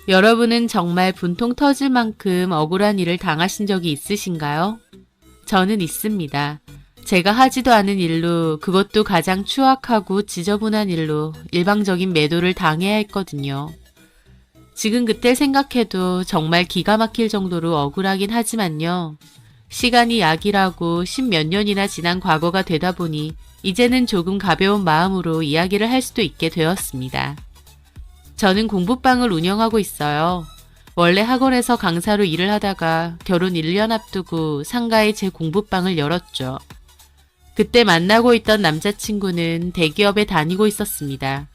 여러분은 정말 분통 터질 만큼 억울한 일을 당하신 적이 있으신가요? 저는 있습니다. 제가 하지도 않은 일로, 그것도 가장 추악하고 지저분한 일로 일방적인 매도를 당해야 했거든요. 지금 그때 생각해도 정말 기가 막힐 정도로 억울하긴 하지만요. 시간이 약이라고 10몇 년이나 지난 과거가 되다 보니 이제는 조금 가벼운 마음으로 이야기를 할 수도 있게 되었습니다. 저는 공부방을 운영하고 있어요. 원래 학원에서 강사로 일을 하다가 결혼 1년 앞두고 상가에 제 공부방을 열었죠. 그때 만나고 있던 남자친구는 대기업에 다니고 있었습니다.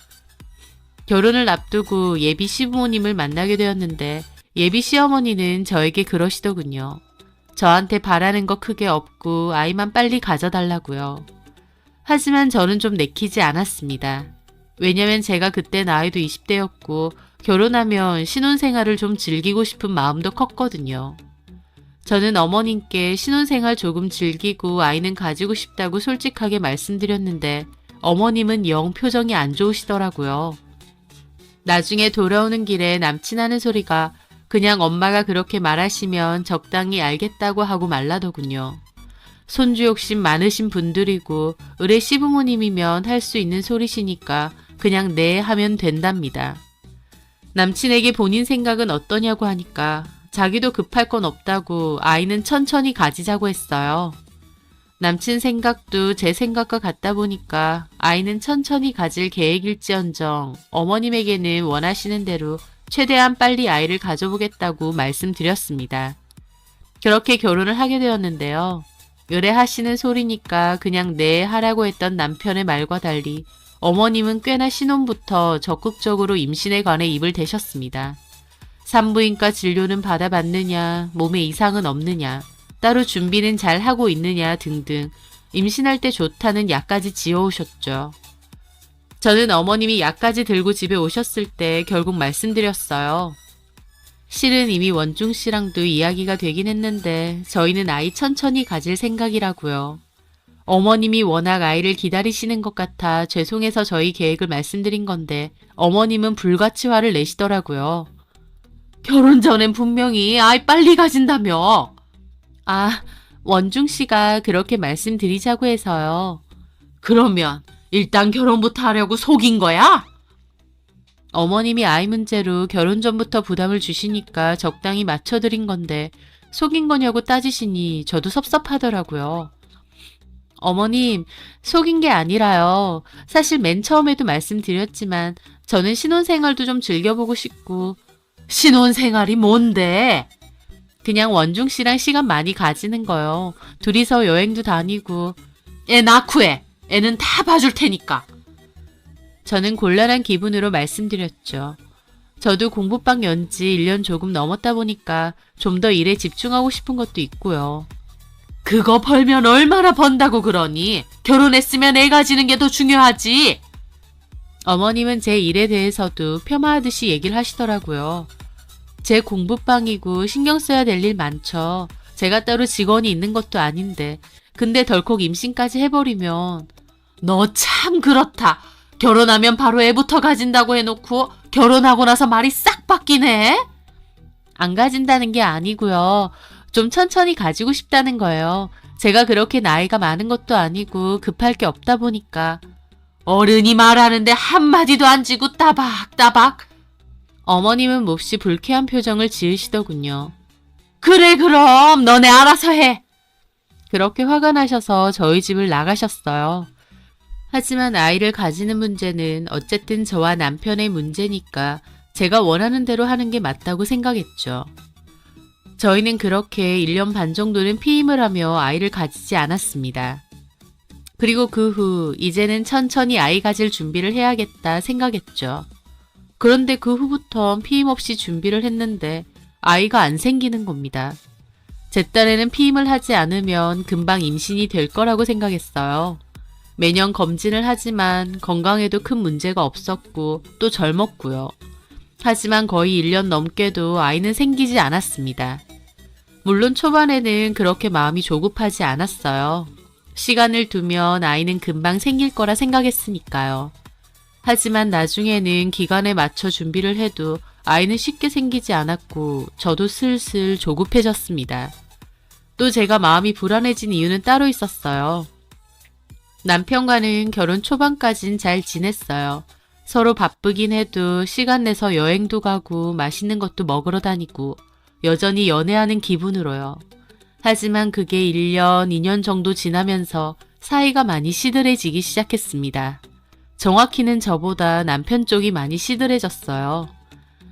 결혼을 앞두고 예비 시부모님을 만나게 되었는데 예비 시어머니는 저에게 그러시더군요. 저한테 바라는 거 크게 없고 아이만 빨리 가져달라고요. 하지만 저는 좀 내키지 않았습니다. 왜냐면 제가 그때 나이도 20대였고 결혼하면 신혼생활을 좀 즐기고 싶은 마음도 컸거든요. 저는 어머님께 신혼생활 조금 즐기고 아이는 가지고 싶다고 솔직하게 말씀드렸는데 어머님은 영 표정이 안 좋으시더라고요. 나중에 돌아오는 길에 남친 하는 소리가 그냥 엄마가 그렇게 말하시면 적당히 알겠다고 하고 말라더군요. 손주 욕심 많으신 분들이고 의뢰 시부모님이면 할 수 있는 소리시니까 그냥 네 하면 된답니다. 남친에게 본인 생각은 어떠냐고 하니까 자기도 급할 건 없다고 아이는 천천히 가지자고 했어요. 남친 생각도 제 생각과 같다 보니까 아이는 천천히 가질 계획일지언정 어머님에게는 원하시는 대로 최대한 빨리 아이를 가져보겠다고 말씀드렸습니다. 그렇게 결혼을 하게 되었는데요. 의뢰하시는 소리니까 그냥 네 하라고 했던 남편의 말과 달리 어머님은 꽤나 신혼부터 적극적으로 임신에 관해 입을 대셨습니다. 산부인과 진료는 받아봤느냐, 몸에 이상은 없느냐, 따로 준비는 잘 하고 있느냐 등등 임신할 때 좋다는 약까지 지어오셨죠. 저는 어머님이 약까지 들고 집에 오셨을 때 결국 말씀드렸어요. 실은 이미 원중 씨랑도 이야기가 되긴 했는데 저희는 아이 천천히 가질 생각이라고요. 어머님이 워낙 아이를 기다리시는 것 같아 죄송해서 저희 계획을 말씀드린 건데 어머님은 불같이 화를 내시더라고요. 결혼 전엔 분명히 아이 빨리 가진다며. 아, 원중 씨가 그렇게 말씀드리자고 해서요. 그러면 일단 결혼부터 하려고 속인 거야? 어머님이 아이 문제로 결혼 전부터 부담을 주시니까 적당히 맞춰드린 건데 속인 거냐고 따지시니 저도 섭섭하더라고요. 어머님, 속인 게 아니라요. 사실 맨 처음에도 말씀드렸지만 저는 신혼생활도 좀 즐겨보고 싶고. 신혼생활이 뭔데? 그냥 원중 씨랑 시간 많이 가지는 거요. 둘이서 여행도 다니고. 애 낳고 해. 애는 다 봐줄 테니까. 저는 곤란한 기분으로 말씀드렸죠. 저도 공부방 연지 1년 조금 넘었다 보니까 좀 더 일에 집중하고 싶은 것도 있고요. 그거 벌면 얼마나 번다고 그러니? 결혼했으면 애 가지는 게 더 중요하지. 어머님은 제 일에 대해서도 폄하하듯이 얘기를 하시더라고요. 제 공부방이고 신경 써야 될 일 많죠. 제가 따로 직원이 있는 것도 아닌데. 근데 덜컥 임신까지 해버리면. 너 참 그렇다. 결혼하면 바로 애부터 가진다고 해놓고 결혼하고 나서 말이 싹 바뀌네. 안 가진다는 게 아니고요. 좀 천천히 가지고 싶다는 거예요. 제가 그렇게 나이가 많은 것도 아니고 급할 게 없다 보니까. 어른이 말하는데 한마디도 안 지고 따박따박. 어머님은 몹시 불쾌한 표정을 지으시더군요. 그래 그럼 너네 알아서 해. 그렇게 화가 나셔서 저희 집을 나가셨어요. 하지만 아이를 가지는 문제는 어쨌든 저와 남편의 문제니까 제가 원하는 대로 하는 게 맞다고 생각했죠. 저희는 그렇게 1년 반 정도는 피임을 하며 아이를 가지지 않았습니다. 그리고 그 후 이제는 천천히 아이 가질 준비를 해야겠다 생각했죠. 그런데 그 후부턴 피임 없이 준비를 했는데 아이가 안 생기는 겁니다. 제 딸에는 피임을 하지 않으면 금방 임신이 될 거라고 생각했어요. 매년 검진을 하지만 건강에도 큰 문제가 없었고 또 젊었고요. 하지만 거의 1년 넘게도 아이는 생기지 않았습니다. 물론 초반에는 그렇게 마음이 조급하지 않았어요. 시간을 두면 아이는 금방 생길 거라 생각했으니까요. 하지만 나중에는 기간에 맞춰 준비를 해도 아이는 쉽게 생기지 않았고 저도 슬슬 조급해졌습니다. 또 제가 마음이 불안해진 이유는 따로 있었어요. 남편과는 결혼 초반까진 잘 지냈어요. 서로 바쁘긴 해도 시간 내서 여행도 가고 맛있는 것도 먹으러 다니고 여전히 연애하는 기분으로요. 하지만 그게 1년, 2년 정도 지나면서 사이가 많이 시들해지기 시작했습니다. 정확히는 저보다 남편 쪽이 많이 시들해졌어요.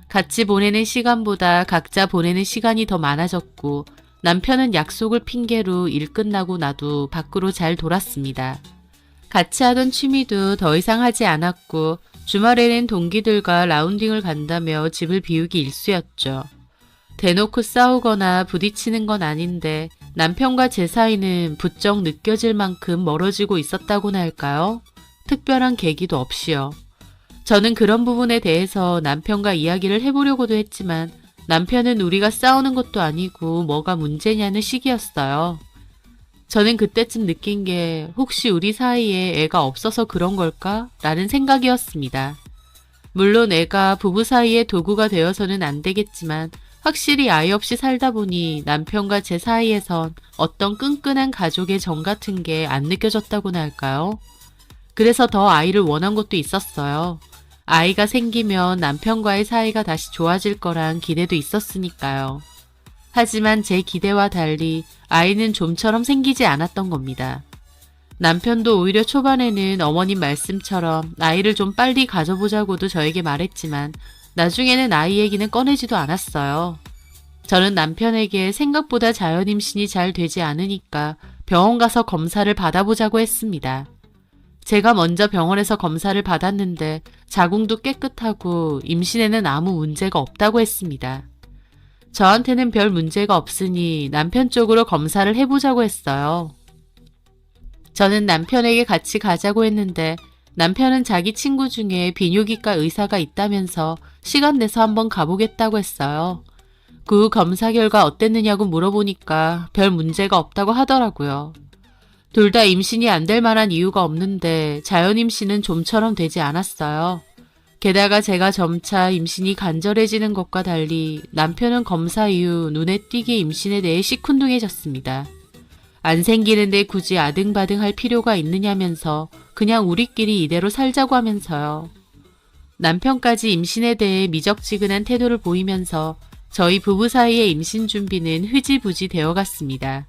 같이 보내는 시간보다 각자 보내는 시간이 더 많아졌고 남편은 약속을 핑계로 일 끝나고 나도 밖으로 잘 돌았습니다. 같이 하던 취미도 더 이상 하지 않았고 주말에는 동기들과 라운딩을 간다며 집을 비우기 일쑤였죠. 대놓고 싸우거나 부딪히는 건 아닌데 남편과 제 사이는 부쩍 느껴질 만큼 멀어지고 있었다고나 할까요? 특별한 계기도 없이요. 저는 그런 부분에 대해서 남편과 이야기를 해보려고도 했지만 남편은 우리가 싸우는 것도 아니고 뭐가 문제냐는 식이었어요. 저는 그때쯤 느낀 게 혹시 우리 사이에 애가 없어서 그런 걸까? 라는 생각이었습니다. 물론 애가 부부 사이의 도구가 되어서는 안 되겠지만 확실히 아이 없이 살다 보니 남편과 제 사이에선 어떤 끈끈한 가족의 정 같은 게 안 느껴졌다고나 할까요? 그래서 더 아이를 원한 것도 있었어요. 아이가 생기면 남편과의 사이가 다시 좋아질 거란 기대도 있었으니까요. 하지만 제 기대와 달리 아이는 좀처럼 생기지 않았던 겁니다. 남편도 오히려 초반에는 어머님 말씀처럼 아이를 좀 빨리 가져보자고도 저에게 말했지만 나중에는 아이 얘기는 꺼내지도 않았어요. 저는 남편에게 생각보다 자연 임신이 잘 되지 않으니까 병원 가서 검사를 받아보자고 했습니다. 제가 먼저 병원에서 검사를 받았는데 자궁도 깨끗하고 임신에는 아무 문제가 없다고 했습니다. 저한테는 별 문제가 없으니 남편 쪽으로 검사를 해보자고 했어요. 저는 남편에게 같이 가자고 했는데 남편은 자기 친구 중에 비뇨기과 의사가 있다면서 시간 내서 한번 가보겠다고 했어요. 그 후 검사 결과 어땠느냐고 물어보니까 별 문제가 없다고 하더라고요. 둘 다 임신이 안 될 만한 이유가 없는데 자연 임신은 좀처럼 되지 않았어요. 게다가 제가 점차 임신이 간절해지는 것과 달리 남편은 검사 이후 눈에 띄게 임신에 대해 시큰둥해졌습니다. 안 생기는데 굳이 아등바등 할 필요가 있느냐면서 그냥 우리끼리 이대로 살자고 하면서요. 남편까지 임신에 대해 미적지근한 태도를 보이면서 저희 부부 사이의 임신 준비는 흐지부지 되어갔습니다.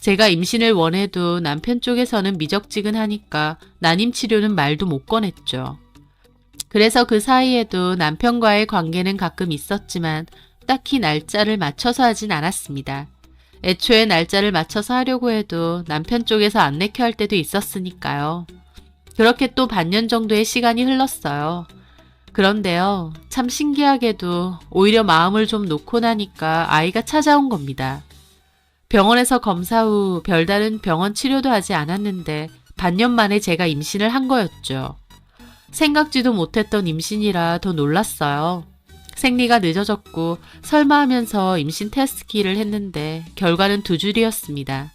제가 임신을 원해도 남편 쪽에서는 미적지근하니까 난임 치료는 말도 못 꺼냈죠. 그래서 그 사이에도 남편과의 관계는 가끔 있었지만 딱히 날짜를 맞춰서 하진 않았습니다. 애초에 날짜를 맞춰서 하려고 해도 남편 쪽에서 안 내켜 할 때도 있었으니까요. 그렇게 또 반년 정도의 시간이 흘렀어요. 그런데요, 참 신기하게도 오히려 마음을 좀 놓고 나니까 아이가 찾아온 겁니다. 병원에서 검사 후 별다른 병원 치료도 하지 않았는데 반년 만에 제가 임신을 한 거였죠. 생각지도 못했던 임신이라 더 놀랐어요. 생리가 늦어졌고 설마 하면서 임신 테스트기를 했는데 결과는 2줄이었습니다.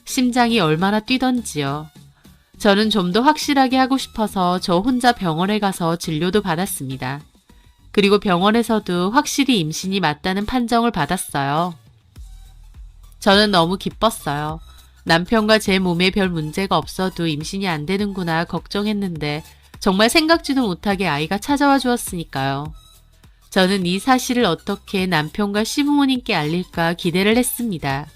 심장이 얼마나 뛰던지요. 저는 좀 더 확실하게 하고 싶어서 저 혼자 병원에 가서 진료도 받았습니다. 그리고 병원에서도 확실히 임신이 맞다는 판정을 받았어요. 저는 너무 기뻤어요. 남편과 제 몸에 별 문제가 없어도 임신이 안 되는구나 걱정했는데 정말 생각지도 못하게 아이가 찾아와 주었으니까요. 저는 이 사실을 어떻게 남편과 시부모님께 알릴까 기대를 했습니다.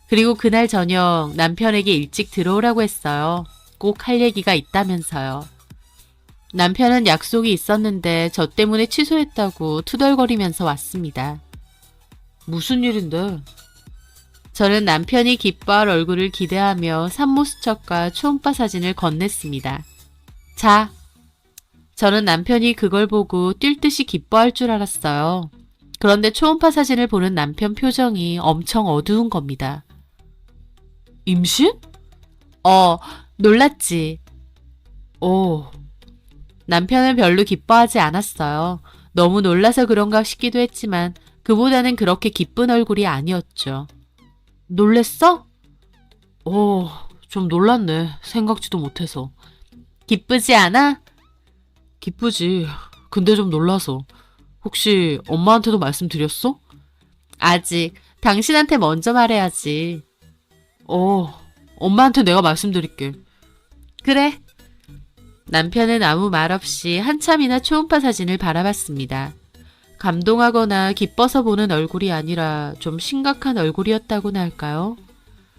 그리고 그날 저녁 남편에게 일찍 들어오라고 했어요. 꼭 할 얘기가 있다면서요. 남편은 약속이 있었는데 저 때문에 취소했다고 투덜거리면서 왔습니다. 무슨 일인데? 저는 남편이 기뻐할 얼굴을 기대하며 산모수첩과 초음파 사진을 건넸습니다. 자, 저는 남편이 그걸 보고 뛸 듯이 기뻐할 줄 알았어요. 그런데 초음파 사진을 보는 남편 표정이 엄청 어두운 겁니다. 임신? 놀랐지. 남편은 별로 기뻐하지 않았어요. 너무 놀라서 그런가 싶기도 했지만 그보다는 그렇게 기쁜 얼굴이 아니었죠. 놀랬어? 좀 놀랐네. 생각지도 못해서. 기쁘지 않아? 기쁘지. 근데 좀 놀라서. 혹시 엄마한테도 말씀드렸어? 아직. 당신한테 먼저 말해야지. 엄마한테 내가 말씀드릴게. 그래. 남편은 아무 말 없이 한참이나 초음파 사진을 바라봤습니다. 감동하거나 기뻐서 보는 얼굴이 아니라 좀 심각한 얼굴이었다고나 할까요?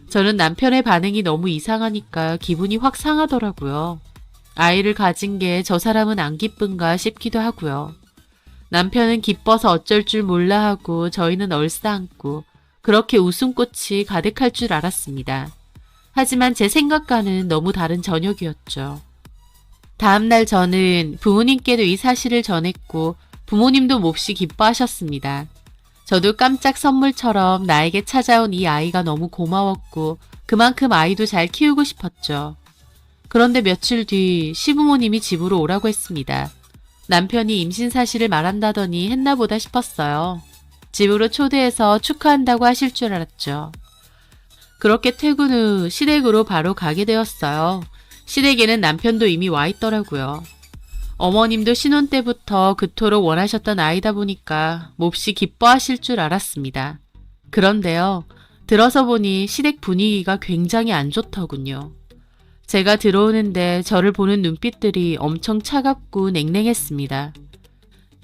저는 남편의 반응이 너무 이상하니까 기분이 확 상하더라고요. 아이를 가진 게 저 사람은 안 기쁜가 싶기도 하고요. 남편은 기뻐서 어쩔 줄 몰라 하고 저희는 얼싸안고 그렇게 웃음꽃이 가득할 줄 알았습니다. 하지만 제 생각과는 너무 다른 저녁이었죠. 다음날 저는 부모님께도 이 사실을 전했고 부모님도 몹시 기뻐하셨습니다. 저도 깜짝 선물처럼 나에게 찾아온 이 아이가 너무 고마웠고 그만큼 아이도 잘 키우고 싶었죠. 그런데 며칠 뒤 시부모님이 집으로 오라고 했습니다. 남편이 임신 사실을 말한다더니 했나 보다 싶었어요. 집으로 초대해서 축하한다고 하실 줄 알았죠. 그렇게 퇴근 후 시댁으로 바로 가게 되었어요. 시댁에는 남편도 이미 와 있더라고요. 어머님도 신혼 때부터 그토록 원하셨던 아이다 보니까 몹시 기뻐하실 줄 알았습니다. 그런데요, 들어서 보니 시댁 분위기가 굉장히 안 좋더군요. 제가 들어오는데 저를 보는 눈빛들이 엄청 차갑고 냉랭했습니다.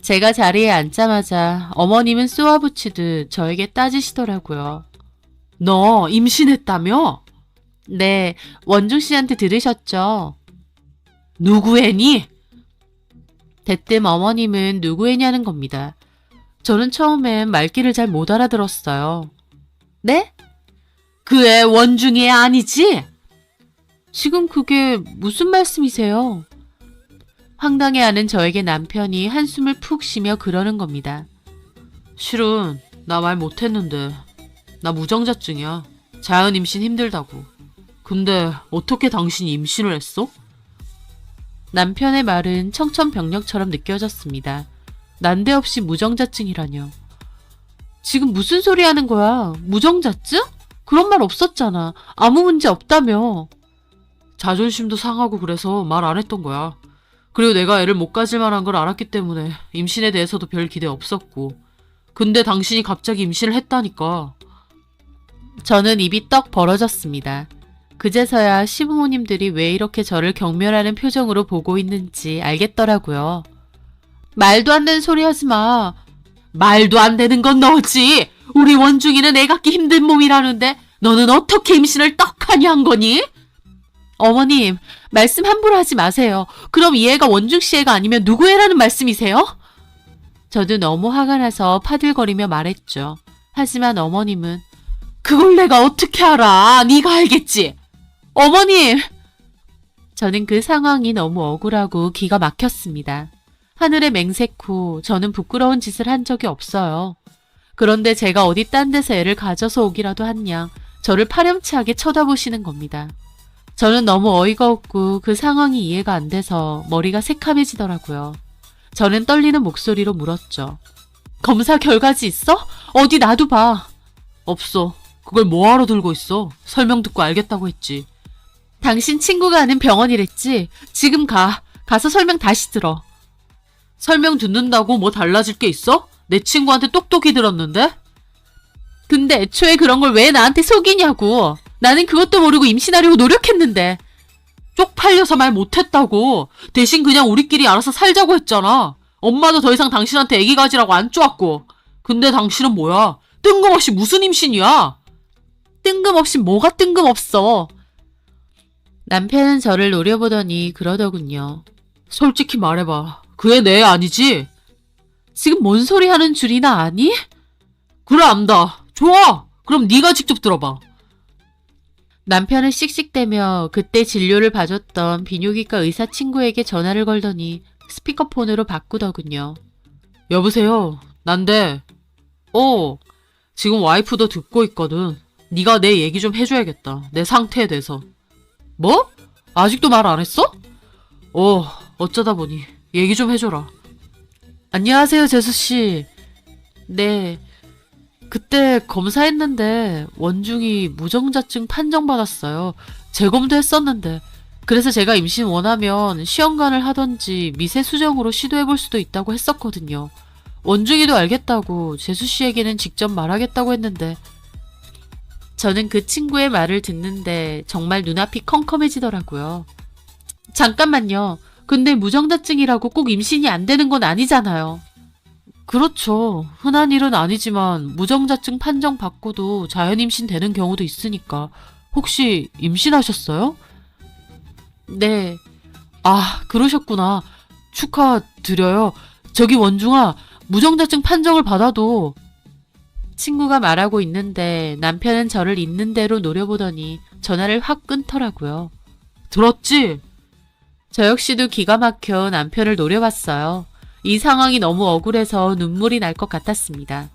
제가 자리에 앉자마자 어머님은 쏘아붙이듯 저에게 따지시더라고요. 너 임신했다며? 네, 원중 씨한테 들으셨죠? 누구 애니? 대뜸 어머님은 누구 애냐는 겁니다. 저는 처음엔 말귀를 잘 못 알아들었어요. 네? 그 애 원중이 애 아니지? 지금 그게 무슨 말씀이세요? 황당해하는 저에게 남편이 한숨을 푹 쉬며 그러는 겁니다. 실은 나 말 못했는데 나 무정자증이야. 자연 임신 힘들다고. 근데 어떻게 당신이 임신을 했어? 남편의 말은 청천벽력처럼 느껴졌습니다. 난데없이 무정자증이라뇨. 지금 무슨 소리 하는 거야? 무정자증? 그런 말 없었잖아. 아무 문제 없다며. 자존심도 상하고 그래서 말 안 했던 거야. 그리고 내가 애를 못 가질 만한 걸 알았기 때문에 임신에 대해서도 별 기대 없었고. 근데 당신이 갑자기 임신을 했다니까. 저는 입이 떡 벌어졌습니다. 그제서야 시부모님들이 왜 이렇게 저를 경멸하는 표정으로 보고 있는지 알겠더라고요. 말도 안 되는 소리 하지 마. 말도 안 되는 건 너지. 우리 원중이는 애 갖기 힘든 몸이라는데 너는 어떻게 임신을 떡하니 한 거니? 어머님, 말씀 함부로 하지 마세요. 그럼 이 애가 원중 씨 애가 아니면 누구 애라는 말씀이세요? 저도 너무 화가 나서 파들거리며 말했죠. 하지만 어머님은 그걸 내가 어떻게 알아? 네가 알겠지? 어머님! 저는 그 상황이 너무 억울하고 기가 막혔습니다. 하늘의 맹세코 저는 부끄러운 짓을 한 적이 없어요. 그런데 제가 어디 딴 데서 애를 가져서 오기라도 한 양 저를 파렴치하게 쳐다보시는 겁니다. 저는 너무 어이가 없고 그 상황이 이해가 안 돼서 머리가 새카매지더라고요. 저는 떨리는 목소리로 물었죠. 검사 결과지 있어? 어디 나도 봐. 없어. 그걸 뭐하러 들고 있어? 설명 듣고 알겠다고 했지. 당신 친구가 아는 병원이랬지? 지금 가. 가서 설명 다시 들어. 설명 듣는다고 뭐 달라질 게 있어? 내 친구한테 똑똑히 들었는데? 근데 애초에 그런 걸 왜 나한테 속이냐고. 나는 그것도 모르고 임신하려고 노력했는데. 쪽팔려서 말 못했다고. 대신 그냥 우리끼리 알아서 살자고 했잖아. 엄마도 더 이상 당신한테 애기 가지라고 안 쪼았고. 근데 당신은 뭐야? 뜬금없이 무슨 임신이야? 뜬금없이 뭐가 뜬금없어. 남편은 저를 노려보더니 그러더군요. 솔직히 말해봐. 그 애 내 애 아니지? 지금 뭔 소리 하는 줄이나 아니? 그래 안다. 좋아. 그럼 네가 직접 들어봐. 남편은 씩씩대며 그때 진료를 봐줬던 비뇨기과 의사 친구에게 전화를 걸더니 스피커폰으로 바꾸더군요. 여보세요. 난데. 지금 와이프도 듣고 있거든. 네가 내 얘기 좀 해줘야겠다. 내 상태에 대해서. 뭐? 아직도 말 안 했어? 어쩌다 보니. 얘기 좀 해줘라. 안녕하세요, 재수씨. 네. 그때 검사했는데 원중이 무정자증 판정받았어요. 재검도 했었는데. 그래서 제가 임신 원하면 시험관을 하던지 미세수정으로 시도해볼 수도 있다고 했었거든요. 원중이도 알겠다고 재수 씨에게는 직접 말하겠다고 했는데. 저는 그 친구의 말을 듣는데 정말 눈앞이 컴컴해지더라고요. 잠깐만요. 근데 무정자증이라고 꼭 임신이 안 되는 건 아니잖아요. 그렇죠. 흔한 일은 아니지만 무정자증 판정 받고도 자연 임신 되는 경우도 있으니까. 혹시 임신하셨어요? 네. 아, 그러셨구나. 축하드려요. 저기 원중아, 무정자증 판정을 받아도. 친구가 말하고 있는데 남편은 저를 있는 대로 노려보더니 전화를 확 끊더라고요. 들었지? 저 역시도 기가 막혀 남편을 노려봤어요. 이 상황이 너무 억울해서 눈물이 날 것 같았습니다.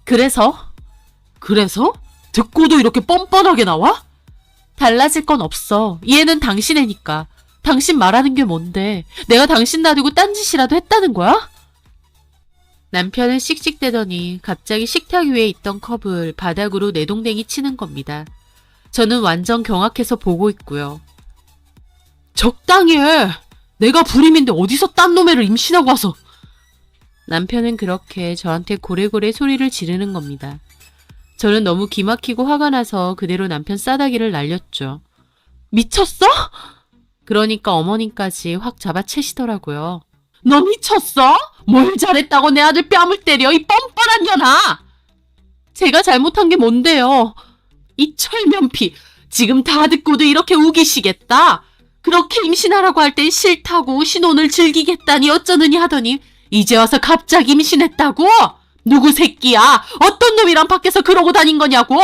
그래서? 듣고도 이렇게 뻔뻔하게 나와? 달라질 건 없어. 얘는 당신 애니까. 당신 말하는 게 뭔데? 내가 당신 놔두고 딴짓이라도 했다는 거야? 남편은 씩씩대더니 갑자기 식탁 위에 있던 컵을 바닥으로 내동댕이 치는 겁니다. 저는 완전 경악해서 보고 있고요. 적당히 해. 내가 불임인데 어디서 딴 놈애를 임신하고 와서. 남편은 그렇게 저한테 고래고래 소리를 지르는 겁니다. 저는 너무 기막히고 화가 나서 그대로 남편 싸다기를 날렸죠. 미쳤어? 그러니까 어머님까지 확 잡아채시더라고요. 너 미쳤어? 뭘 잘했다고 내 아들 뺨을 때려, 이 뻔뻔한 년아! 제가 잘못한 게 뭔데요? 이 철면피, 지금 다 듣고도 이렇게 우기시겠다? 그렇게 임신하라고 할 땐 싫다고 신혼을 즐기겠다니 어쩌느니 하더니 이제 와서 갑자기 임신했다고? 누구 새끼야? 어떤 놈이랑 밖에서 그러고 다닌 거냐고?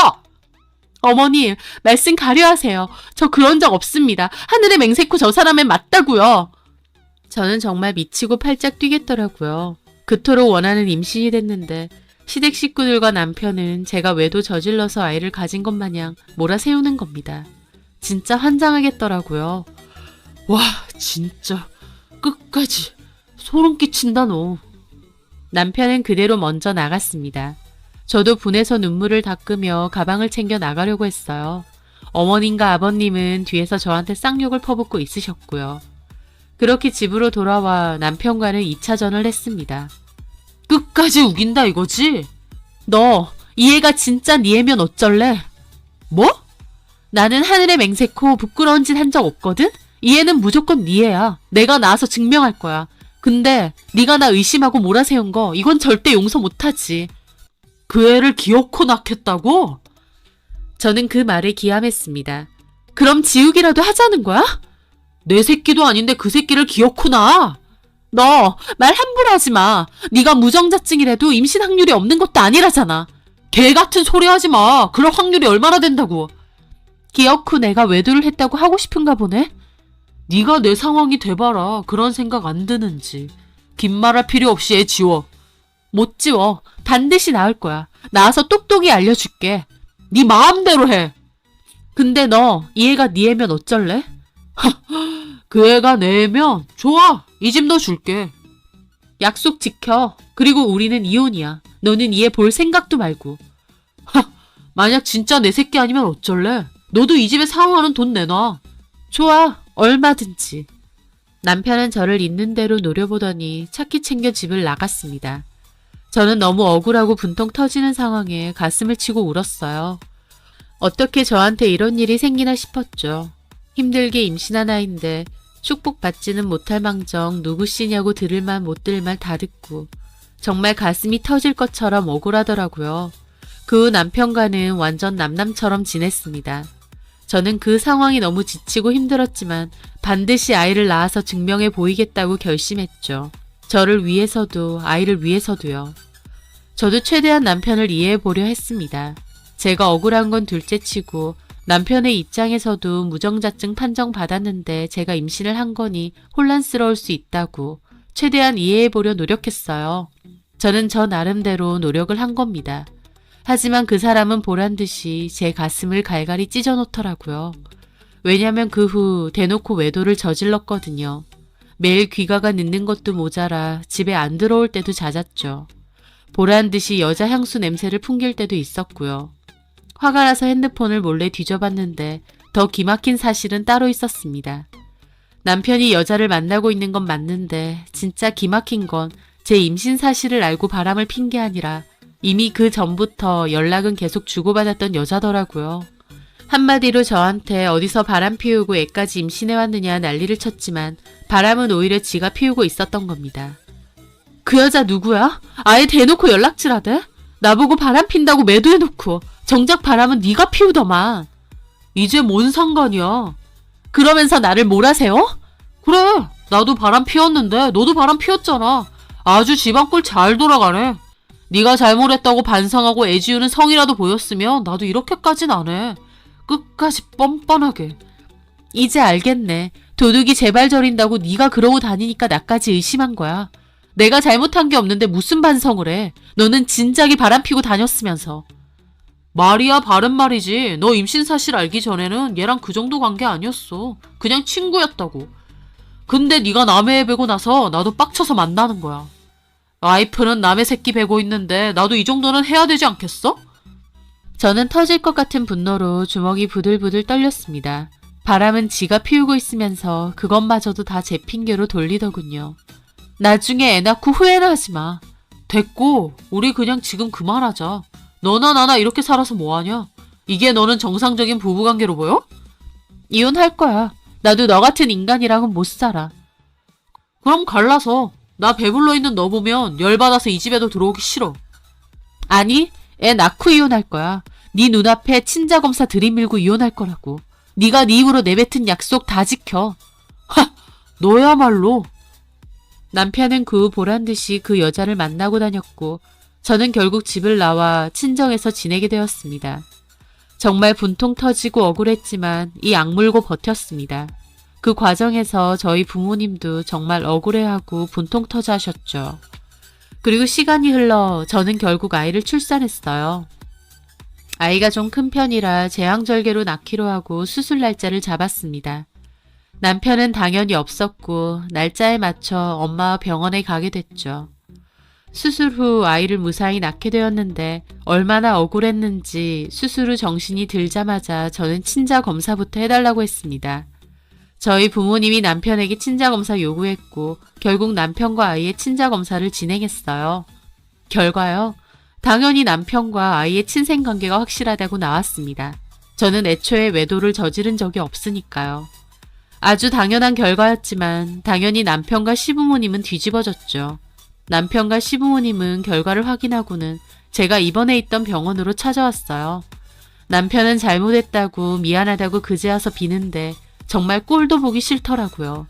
어머님, 말씀 가려하세요. 저 그런 적 없습니다. 하늘의 맹세코 저 사람엔 맞다고요. 저는 정말 미치고 팔짝 뛰겠더라고요. 그토록 원하는 임신이 됐는데 시댁 식구들과 남편은 제가 외도 저질러서 아이를 가진 것 마냥 몰아세우는 겁니다. 진짜 환장하겠더라고요. 와, 진짜 끝까지 소름 끼친다 너. 남편은 그대로 먼저 나갔습니다. 저도 분해서 눈물을 닦으며 가방을 챙겨 나가려고 했어요. 어머님과 아버님은 뒤에서 저한테 쌍욕을 퍼붓고 있으셨고요. 그렇게 집으로 돌아와 남편과는 2차전을 했습니다. 끝까지 우긴다 이거지? 너, 이 애가 진짜 네 애면 어쩔래? 뭐? 나는 하늘의 맹세코 부끄러운 짓 한 적 없거든? 이 애는 무조건 네 애야. 내가 나와서 증명할 거야. 근데 네가 나 의심하고 몰아세운 거 이건 절대 용서 못하지. 그 애를 기어코 낳겠다고? 저는 그 말을 기함했습니다. 그럼 지우기라도 하자는 거야? 내 새끼도 아닌데 그 새끼를 기어코 낳아? 너 말 함부로 하지 마. 네가 무정자증이라도 임신 확률이 없는 것도 아니라잖아. 개 같은 소리 하지 마. 그럴 확률이 얼마나 된다고. 기어코 내가 외도를 했다고 하고 싶은가 보네? 네가 내 상황이 돼봐라. 그런 생각 안 드는지. 긴 말할 필요 없이 애 지워. 못 지워. 반드시 나을 거야. 나와서 똑똑히 알려줄게. 네 마음대로 해. 근데 너 이 애가 네 애면 어쩔래? 그 애가 내 애면 좋아. 이 집 너 줄게. 약속 지켜. 그리고 우리는 이혼이야. 너는 이 애 볼 생각도 말고. 만약 진짜 내 새끼 아니면 어쩔래? 너도 이 집에 사용하는 돈 내놔. 좋아. 얼마든지. 남편은 저를 있는 대로 노려보더니 차키 챙겨 집을 나갔습니다. 저는 너무 억울하고 분통 터지는 상황에 가슴을 치고 울었어요. 어떻게 저한테 이런 일이 생기나 싶었죠. 힘들게 임신한 아이인데 축복받지는 못할 망정 누구시냐고 들을 말 못 들을 말 다 듣고 정말 가슴이 터질 것처럼 억울하더라고요. 그 후 남편과는 완전 남남처럼 지냈습니다. 저는 그 상황이 너무 지치고 힘들었지만 반드시 아이를 낳아서 증명해 보이겠다고 결심했죠. 저를 위해서도 아이를 위해서도요. 저도 최대한 남편을 이해해 보려 했습니다. 제가 억울한 건 둘째치고 남편의 입장에서도 무정자증 판정 받았는데 제가 임신을 한 거니 혼란스러울 수 있다고 최대한 이해해 보려 노력했어요. 저는 저 나름대로 노력을 한 겁니다. 하지만 그 사람은 보란듯이 제 가슴을 갈갈이 찢어놓더라고요. 왜냐면 그 후 대놓고 외도를 저질렀거든요. 매일 귀가가 늦는 것도 모자라 집에 안 들어올 때도 잦았죠. 보란듯이 여자 향수 냄새를 풍길 때도 있었고요. 화가 나서 핸드폰을 몰래 뒤져봤는데 더 기막힌 사실은 따로 있었습니다. 남편이 여자를 만나고 있는 건 맞는데 진짜 기막힌 건 제 임신 사실을 알고 바람을 핀 게 아니라 이미 그 전부터 연락은 계속 주고받았던 여자더라고요. 한마디로 저한테 어디서 바람 피우고 애까지 임신해왔느냐 난리를 쳤지만 바람은 오히려 지가 피우고 있었던 겁니다. 그 여자 누구야? 아예 대놓고 연락질하대? 나보고 바람 핀다고 매도해놓고 정작 바람은 네가 피우더만. 이제 뭔 상관이야. 그러면서 나를 몰아세워? 그래, 나도 바람 피웠는데 너도 바람 피웠잖아. 아주 집안 꼴 잘 돌아가네. 네가 잘못했다고 반성하고 애지우는 성이라도 보였으면 나도 이렇게까진 안 해. 끝까지 뻔뻔하게. 이제 알겠네. 도둑이 제발 저린다고 네가 그러고 다니니까 나까지 의심한 거야. 내가 잘못한 게 없는데 무슨 반성을 해. 너는 진작에 바람 피고 다녔으면서. 말이야 바른 말이지. 너 임신 사실 알기 전에는 얘랑 그 정도 관계 아니었어. 그냥 친구였다고. 근데 네가 남의 애 베고 나서 나도 빡쳐서 만나는 거야. 와이프는 남의 새끼 베고 있는데 나도 이 정도는 해야 되지 않겠어? 저는 터질 것 같은 분노로 주먹이 부들부들 떨렸습니다. 바람은 지가 피우고 있으면서 그것마저도 다 제 핑계로 돌리더군요. 나중에 애 낳고 후회는 하지 마. 됐고 우리 그냥 지금 그만하자. 너나 나나 이렇게 살아서 뭐하냐? 이게 너는 정상적인 부부관계로 보여? 이혼할 거야. 나도 너 같은 인간이랑은 못 살아. 그럼 갈라서. 나 배불러 있는 너 보면 열받아서 이 집에도 들어오기 싫어. 아니, 애 낳고 이혼할 거야. 네 눈앞에 친자검사 들이밀고 이혼할 거라고. 네가 네 입으로 내뱉은 약속 다 지켜. 하! 너야말로. 남편은 그 후 보란듯이 그 여자를 만나고 다녔고 저는 결국 집을 나와 친정에서 지내게 되었습니다. 정말 분통 터지고 억울했지만 이 악물고 버텼습니다. 그 과정에서 저희 부모님도 정말 억울해하고 분통 터져 하셨죠. 그리고 시간이 흘러 저는 결국 아이를 출산했어요. 아이가 좀 큰 편이라 제왕절개로 낳기로 하고 수술 날짜를 잡았습니다. 남편은 당연히 없었고 날짜에 맞춰 엄마와 병원에 가게 됐죠. 수술 후 아이를 무사히 낳게 되었는데 얼마나 억울했는지 수술 후 정신이 들자마자 저는 친자 검사부터 해달라고 했습니다. 저희 부모님이 남편에게 친자 검사 요구했고 결국 남편과 아이의 친자 검사를 진행했어요. 결과요. 당연히 남편과 아이의 친생 관계가 확실하다고 나왔습니다. 저는 애초에 외도를 저지른 적이 없으니까요. 아주 당연한 결과였지만 당연히 남편과 시부모님은 뒤집어졌죠. 남편과 시부모님은 결과를 확인하고는 제가 입원해 있던 병원으로 찾아왔어요. 남편은 잘못했다고 미안하다고 그제와서 비는데 정말 꼴도 보기 싫더라고요.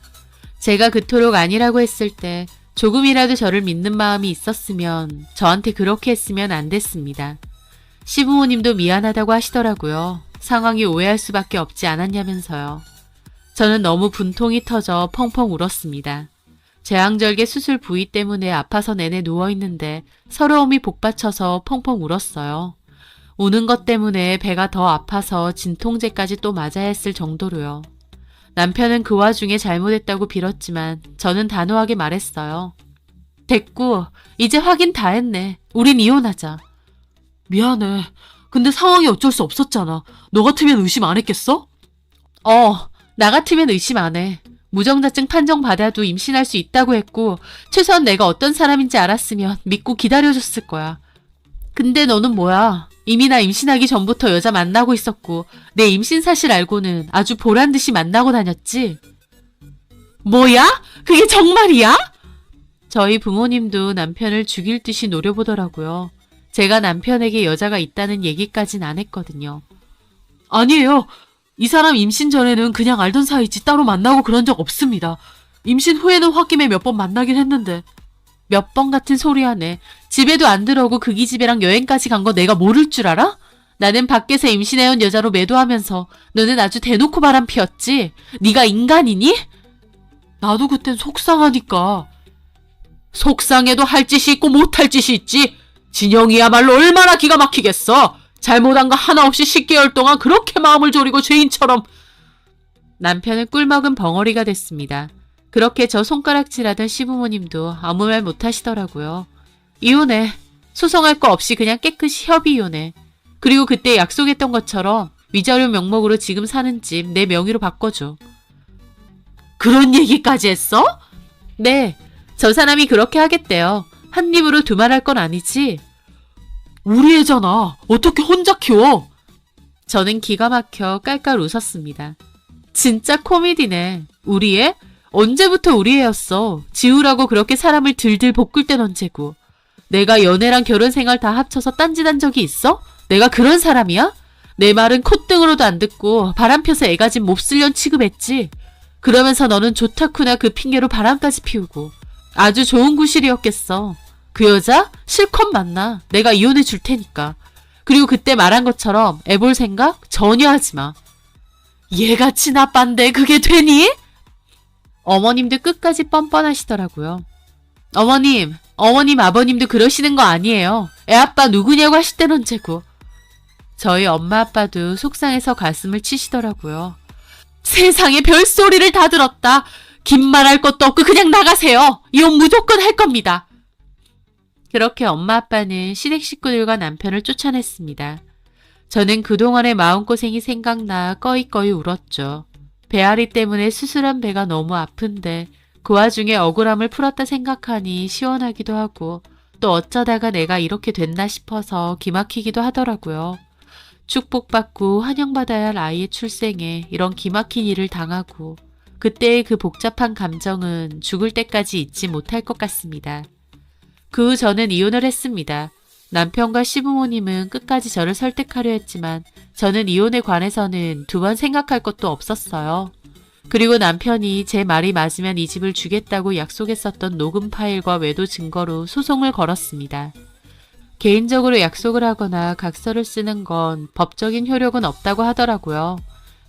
제가 그토록 아니라고 했을 때 조금이라도 저를 믿는 마음이 있었으면 저한테 그렇게 했으면 안 됐습니다. 시부모님도 미안하다고 하시더라고요. 상황이 오해할 수밖에 없지 않았냐면서요. 저는 너무 분통이 터져 펑펑 울었습니다. 제왕절개 수술 부위 때문에 아파서 내내 누워있는데 서러움이 복받쳐서 펑펑 울었어요. 우는 것 때문에 배가 더 아파서 진통제까지 또 맞아야 했을 정도로요. 남편은 그 와중에 잘못했다고 빌었지만 저는 단호하게 말했어요. 됐고 이제 확인 다 했네. 우린 이혼하자. 미안해. 근데 상황이 어쩔 수 없었잖아. 너 같으면 의심 안 했겠어? 나 같으면 의심 안 해. 무정자증 판정 받아도 임신할 수 있다고 했고 최소한 내가 어떤 사람인지 알았으면 믿고 기다려줬을 거야. 근데 너는 뭐야? 이미 나 임신하기 전부터 여자 만나고 있었고 내 임신 사실 알고는 아주 보란듯이 만나고 다녔지. 뭐야? 그게 정말이야? 저희 부모님도 남편을 죽일 듯이 노려보더라고요. 제가 남편에게 여자가 있다는 얘기까진 안 했거든요. 아니에요. 이 사람 임신 전에는 그냥 알던 사이지 따로 만나고 그런 적 없습니다. 임신 후에는 홧김에 몇 번 만나긴 했는데. 몇 번 같은 소리 하네. 집에도 안 들어오고 그 기집애랑 여행까지 간 거 내가 모를 줄 알아? 나는 밖에서 임신해온 여자로 매도하면서 너는 아주 대놓고 바람 피웠지? 네가 인간이니? 나도 그땐 속상하니까. 속상해도 할 짓이 있고 못할 짓이 있지. 진영이야말로 얼마나 기가 막히겠어. 잘못한 거 하나 없이 10개월 동안 그렇게 마음을 졸이고 죄인처럼. 남편은 꿀먹은 벙어리가 됐습니다. 그렇게 저 손가락질하던 시부모님도 아무 말 못하시더라고요. 이혼해. 소송할 거 없이 그냥 깨끗이 협의 이혼해. 그리고 그때 약속했던 것처럼 위자료 명목으로 지금 사는 집 내 명의로 바꿔줘. 그런 얘기까지 했어? 네. 저 사람이 그렇게 하겠대요. 한 입으로 두말할 건 아니지. 우리 애잖아. 어떻게 혼자 키워? 저는 기가 막혀 깔깔 웃었습니다. 진짜 코미디네. 우리 애? 언제부터 우리 애였어. 지우라고 그렇게 사람을 들들 볶을 땐 언제고. 내가 연애랑 결혼 생활 다 합쳐서 딴짓한 적이 있어? 내가 그런 사람이야? 내 말은 콧등으로도 안 듣고 바람 펴서 애 가진 몹쓸년 취급했지. 그러면서 너는 좋다쿠나 그 핑계로 바람까지 피우고. 아주 좋은 구실이었겠어. 그 여자? 실컷 만나. 내가 이혼해 줄 테니까. 그리고 그때 말한 것처럼 애 볼 생각 전혀 하지 마. 얘같이 나빤데 그게 되니? 어머님도 끝까지 뻔뻔하시더라고요. 어머님, 아버님도 그러시는 거 아니에요. 애 아빠 누구냐고 하실 땐 언제고. 저희 엄마 아빠도 속상해서 가슴을 치시더라고요. 세상에 별소리를 다 들었다. 긴 말할 것도 없고 그냥 나가세요. 이혼 무조건 할 겁니다. 그렇게 엄마 아빠는 시댁 식구들과 남편을 쫓아냈습니다. 저는 그동안의 마음고생이 생각나 꺼이꺼이 울었죠. 배앓이 때문에 수술한 배가 너무 아픈데 그 와중에 억울함을 풀었다 생각하니 시원하기도 하고 또 어쩌다가 내가 이렇게 됐나 싶어서 기막히기도 하더라고요. 축복받고 환영받아야 할 아이의 출생에 이런 기막힌 일을 당하고 그때의 그 복잡한 감정은 죽을 때까지 잊지 못할 것 같습니다. 그 후 저는 이혼을 했습니다. 남편과 시부모님은 끝까지 저를 설득하려 했지만 저는 이혼에 관해서는 두 번 생각할 것도 없었어요. 그리고 남편이 제 말이 맞으면 이 집을 주겠다고 약속했었던 녹음 파일과 외도 증거로 소송을 걸었습니다. 개인적으로 약속을 하거나 각서를 쓰는 건 법적인 효력은 없다고 하더라고요.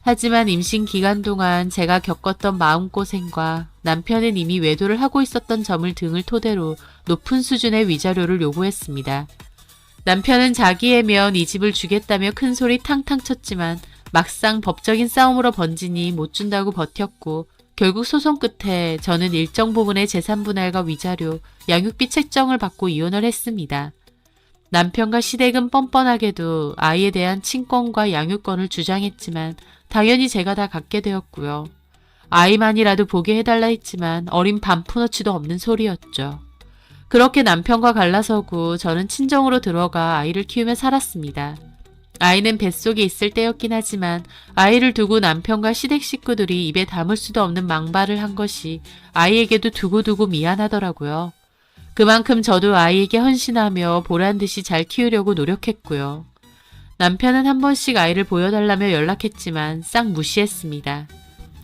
하지만 임신 기간 동안 제가 겪었던 마음고생과 남편은 이미 외도를 하고 있었던 점을 등을 토대로 높은 수준의 위자료를 요구했습니다. 남편은 자기 애면 이 집을 주겠다며 큰소리 탕탕 쳤지만 막상 법적인 싸움으로 번지니 못 준다고 버텼고 결국 소송 끝에 저는 일정 부분의 재산 분할과 위자료, 양육비 책정을 받고 이혼을 했습니다. 남편과 시댁은 뻔뻔하게도 아이에 대한 친권과 양육권을 주장했지만 당연히 제가 다 갖게 되었고요. 아이만이라도 보게 해달라 했지만 어린 반푼어치도 없는 소리였죠. 그렇게 남편과 갈라서고 저는 친정으로 들어가 아이를 키우며 살았습니다. 아이는 뱃속에 있을 때였긴 하지만 아이를 두고 남편과 시댁 식구들이 입에 담을 수도 없는 망발을 한 것이 아이에게도 두고두고 미안하더라고요. 그만큼 저도 아이에게 헌신하며 보란듯이 잘 키우려고 노력했고요. 남편은 한 번씩 아이를 보여달라며 연락했지만 싹 무시했습니다.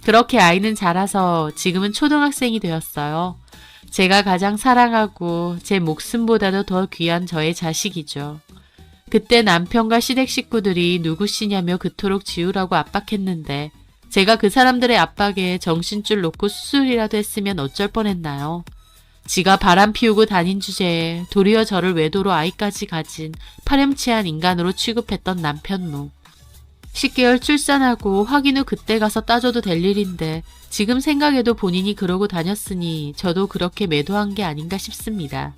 그렇게 아이는 자라서 지금은 초등학생이 되었어요. 제가 가장 사랑하고 제 목숨보다도 더 귀한 저의 자식이죠. 그때 남편과 시댁 식구들이 누구시냐며 그토록 지우라고 압박했는데 제가 그 사람들의 압박에 정신줄 놓고 수술이라도 했으면 어쩔 뻔했나요? 지가 바람 피우고 다닌 주제에 도리어 저를 외도로 아이까지 가진 파렴치한 인간으로 취급했던 남편놈. 10개월 출산하고 확인 후 그때 가서 따져도 될 일인데 지금 생각해도 본인이 그러고 다녔으니 저도 그렇게 매도한 게 아닌가 싶습니다.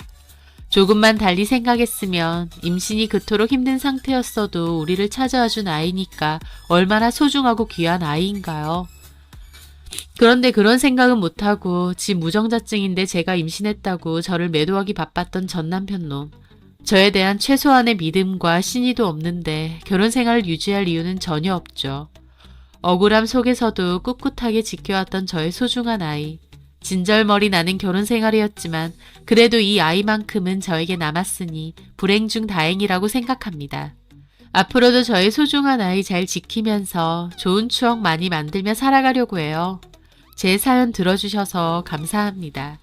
조금만 달리 생각했으면 임신이 그토록 힘든 상태였어도 우리를 찾아와준 아이니까 얼마나 소중하고 귀한 아이인가요? 그런데 그런 생각은 못하고 지 무정자증인데 제가 임신했다고 저를 매도하기 바빴던 전 남편놈. 저에 대한 최소한의 믿음과 신의도 없는데 결혼 생활을 유지할 이유는 전혀 없죠. 억울함 속에서도 꿋꿋하게 지켜왔던 저의 소중한 아이. 진절머리 나는 결혼 생활이었지만 그래도 이 아이만큼은 저에게 남았으니 불행 중 다행이라고 생각합니다. 앞으로도 저의 소중한 아이 잘 지키면서 좋은 추억 많이 만들며 살아가려고 해요. 제 사연 들어주셔서 감사합니다.